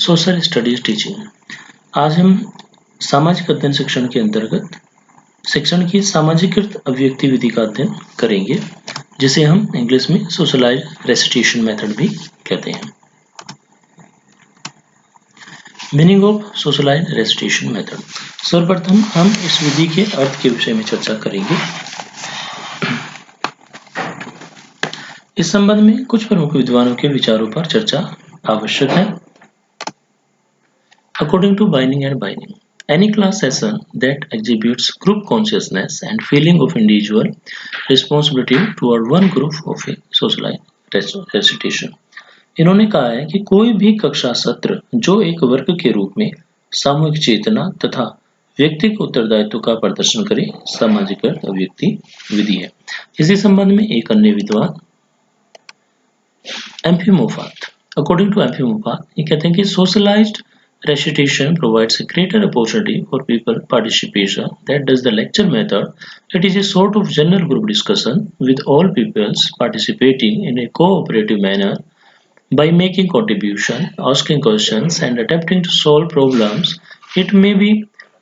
Social studies teaching. आज हम सामाजिक अध्ययन शिक्षण के अंतर्गत शिक्षण की सामाजिकृत अभिव्यक्ति विधि का अध्ययन करेंगे, जिसे हम इंग्लिश में सोशलाइज्ड रेसिटेशन मेथड भी कहते हैं। Meaning of socialised recitation method. सर्वप्रथम हम इस विधि के अर्थ के विषय में चर्चा करेंगे। इस संबंध में कुछ प्रमुख विद्वानों के विचारों पर चर्चा आवश्यक है। According to Bining and Bining, any class session that exhibits group consciousness and feeling of individual responsibility toward one group of a socialized recitation. इन्होंने कहा है कि कोई भी कक्षा सत्र जो एक वर्ग के रूप में सामूहिक चेतना तथा व्यक्तिगत उत्तरदायित्व का प्रदर्शन करे, सामाजिक अभिव्यक्ति विधि है। इसी संबंध में एक अन्य विद्वान एम्फी मोफात, अकॉर्डिंग टू एम्फी मोफात, ये कहते हैं कि socialised recitation provides a greater opportunity for people participation that does the lecture method. It is a sort of general group discussion with all peoples participating in a cooperative manner by making contribution, asking questions and attempting to solve problems. It may be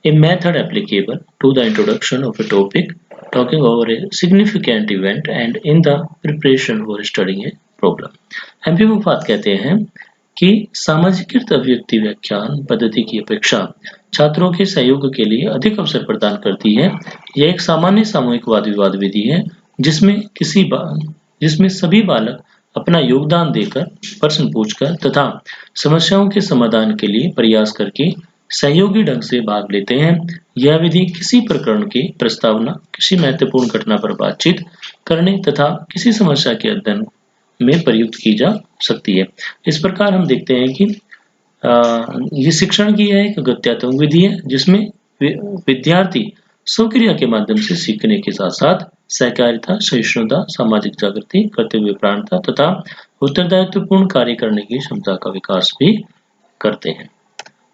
a method applicable to the introduction of a topic, talking over a significant event and in the preparation for studying a problem. MP मुफात कहते हैं कि सामाजिकृत अभिव्यक्ति व्याख्यान पद्धति की अपेक्षा छात्रों के सहयोग के लिए अधिक अवसर प्रदान करती है। यह एक सामान्य सामूहिक वाद विवाद विधि है जिसमें सभी बालक अपना योगदान देकर, प्रश्न पूछकर तथा समस्याओं के समाधान के लिए प्रयास करके सहयोगी ढंग से भाग लेते हैं। यह विधि किसी प्रकरण की प्रस्तावना, किसी महत्वपूर्ण घटना पर बातचीत करने तथा किसी समस्या के अध्ययन में प्रयुक्त की जा सकती है। इस प्रकार हम देखते हैं कि ये शिक्षण की एक गत्यात्मक विधि है जिसमें विद्यार्थी स्वक्रिया के माध्यम से सीखने के साथ साथ सहकारिता, सहिष्णुता, सामाजिक जागृति, कर्तव्य प्राणता तथा उत्तरदायित्वपूर्ण कार्य करने की क्षमता का विकास भी करते हैं।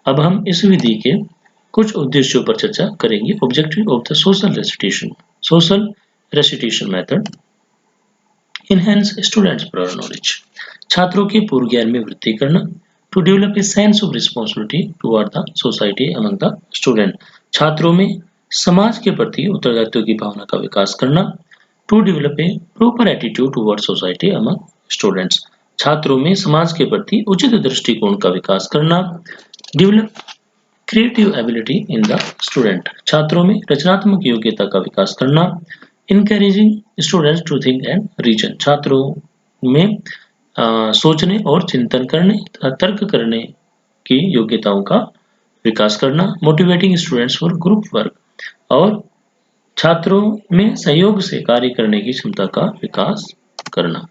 अब हम इस विधि के कुछ उद्देश्यों पर चर्चा करेंगे। Objective of the social recitation method. Enhance students' prior knowledge. छात्रों के पूर्व ज्ञान में वृद्धि करना। To develop a sense of responsibility toward the society among the student. छात्रों में समाज के प्रति उत्तरदायित्व की भावना का विकास करना। To develop a proper attitude toward society among students. छात्रों में समाज के प्रति उचित दृष्टिकोण का विकास करना। Develop creative ability in the student. छात्रों में रचनात्मक योग्यता का विकास करना। Encouraging students to think and reason. छात्रों में सोचने और चिंतन करने तथा तर्क करने की योग्यताओं का विकास करना। Motivating students for group work. और छात्रों में सहयोग से कार्य करने की क्षमता का विकास करना।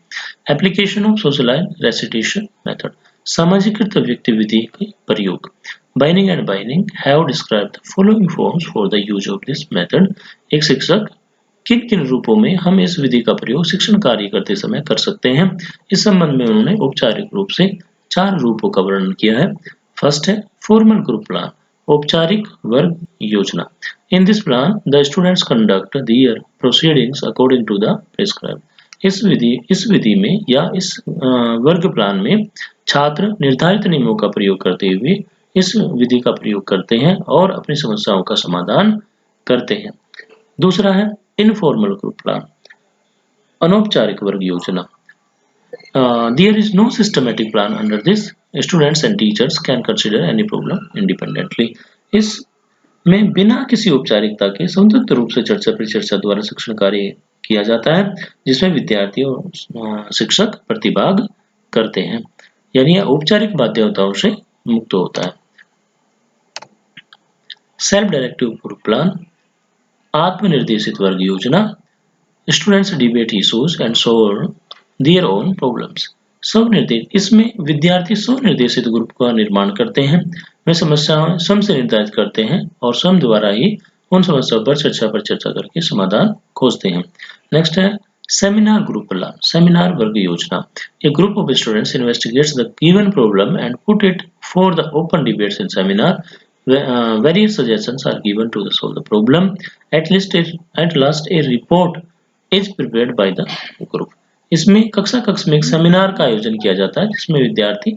Application of socialized recitation method. सामाजिकृत अभिव्यक्ति विधि के प्रयोग। Bining and Bining have described the following forms for the use of this method. एक शिक्षक किन किन रूपों में हम इस विधि का प्रयोग शिक्षण कार्य करते समय कर सकते हैं, इस संबंध में उन्होंने औपचारिक रूप से 4 रूपों का वर्णन किया है। फर्स्ट है फॉर्मल ग्रुप प्लान, औपचारिक वर्ग योजना। In this plan the students conduct their proceedings according to the prescribed. इस विधि में या इस वर्ग प्लान में छात्र निर्धारित नियमों का प्रयोग करते हुए इस विधि का प्रयोग करते हैं और अपनी समस्याओं का समाधान करते हैं। दूसरा है इनफॉर्मल ग्रुप प्लान, अनौपचारिक वर्ग योजना। There is no systematic plan under this. Students and teachers can consider any problem independently. इसमें बिना किसी औपचारिकता के स्वतंत्र रूप से चर्चा परिचर्चा द्वारा शिक्षण कार्य किया जाता है, जिसमें विद्यार्थी और शिक्षक प्रतिभाग करते हैं, यानी यह औपचारिक बाध्यताओं से मुक्त होता है। सेल्फ डायरेक्टिव ग्रुप प्लान, आत्मनिर्देशित वर्ग योजना। Students debate issues and solve their own problems. इसमें विद्यार्थी स्वनिर्देशित ग्रुप का निर्माण करते हैं, वे समस्याएं स्वयं से निर्धारित करते हैं और स्वयं द्वारा ही उन समस्याओं पर चर्चा करके समाधान खोजते हैं। नेक्स्ट है सेमिनार ग्रुप प्लान, सेमिनार वर्ग योजना। A group of students investigates the given problem and put it for the open debates in seminar. Various suggestions are given to solve the problem. At last a report is prepared by the group. इसमें कक्षा में एक seminar का आयोजन किया जाता है जिसमें विद्यार्थी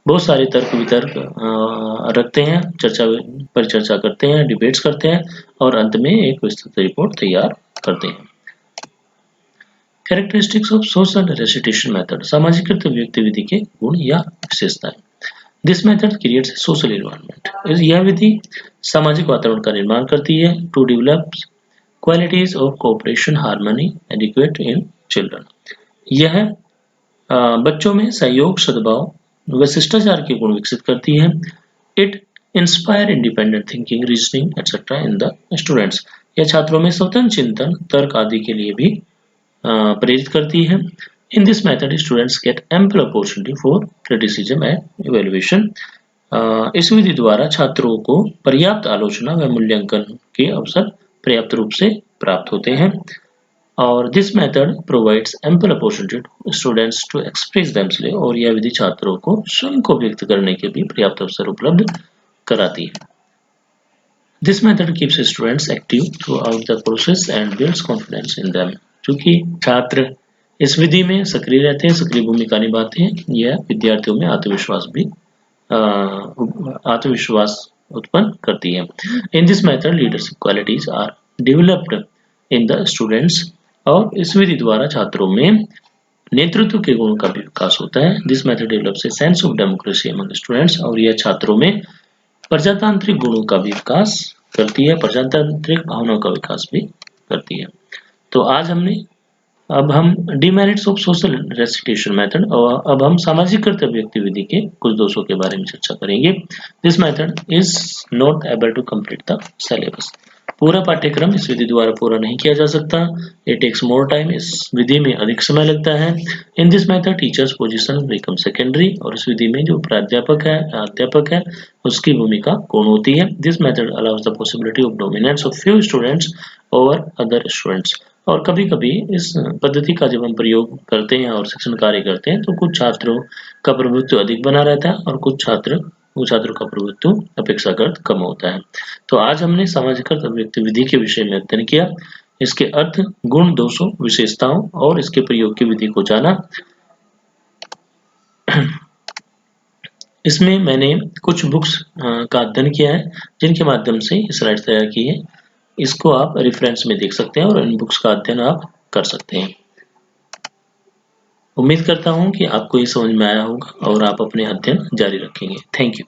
बहुत सारे तर्क वितर्क रखते हैं, परिचर्चा करते हैं, डिबेट्स करते हैं और अंत में एक विस्तृत रिपोर्ट तैयार करते हैं। Characteristics of social recitation method, सामाजिकृत व्यक्ति विधि के गुण या विशेषताएं। This method creates social environment, यह विधि सामाजिक वातावरण का निर्माण करती है to develop qualities of cooperation, harmony, adequate in children. यह बच्चों में सहयोग, सद्भाव व शिष्टाचार के गुण विकसित करती है। It inspire independent thinking, reasoning etcetera in the students. यह छात्रों में स्वतंत्र चिंतन, तर्क आदि के लिए भी प्रेरित करती है। In this method students gate ample opportunity for criticism and evaluation. इस विधि द्वारा छात्रों को पर्याप्त आलोचना व मूल्यांकन के अवसर पर्याप्त रूप से प्राप्त होते हैं। और this method provides ample opportunity to students to express themselves, और यह विधि छात्रों को स्वयं को व्यक्त करने के भी पर्याप्त अवसर उपलब्ध कराती है। This method keeps students active through out the process and builds confidence in them. चूंकि छात्र इस विधि में सक्रिय रहते हैं, सक्रिय भूमिका निभाते हैं, यह विद्यार्थियों में आत्मविश्वास उत्पन्न करती है। In this method leadership qualities are developed in the students, और इस विधि द्वारा छात्रों में नेतृत्व के गुणों का भी विकास होता है। This method develops a sense of democracy among students, और यह छात्रों में प्रजातांत्रिक गुणों का भी विकास करती है, प्रजातांत्रिक भावनाओं का विकास भी करती है। तो अब हम demerits of social recitation method, और अब हम सामाजिक व्यक्ति विधि के कुछ दोषों के बारे में चर्चा करेंगे। This method is not able to complete the syllabus. पूरा पाठ्यक्रम इस विधि द्वारा पूरा नहीं किया जा सकता। इट टेक्स मोर टाइम, इस विधि में अधिक समय लगता है। In this method teachers position become secondary, और इस विधि में जो अध्यापक है उसकी भूमिका कौन होती है। This method allows the possibility of dominance of few students over other students. और कभी-कभी इस पद्धति का जब हम प्रयोग करते हैं और शिक्षण कार्य करते हैं तो कुछ छात्रों का प्रभुत्व अधिक बना रहता है और कुछ छात्रों का प्रभुत्व अपेक्षाकृत कम होता है। तो आज हमने सामाजिक व्यक्ति विधि के विषय में अध्ययन किया, इसके अर्थ, गुण, दोषों, विशेषताओं और इसके प्रयोग की विधि को जाना। इसमें मैंने कुछ बुक्स का अध्ययन किया है जिनके माध्यम से ये स्लाइड्स तैयार की है। इसको आप रेफरेंस में देख सकते हैं और इन बुक्स का अध्ययन आप कर सकते हैं। उम्मीद करता हूं कि आपको ये समझ में आया होगा और आप अपने अध्ययन जारी रखेंगे। Thank you.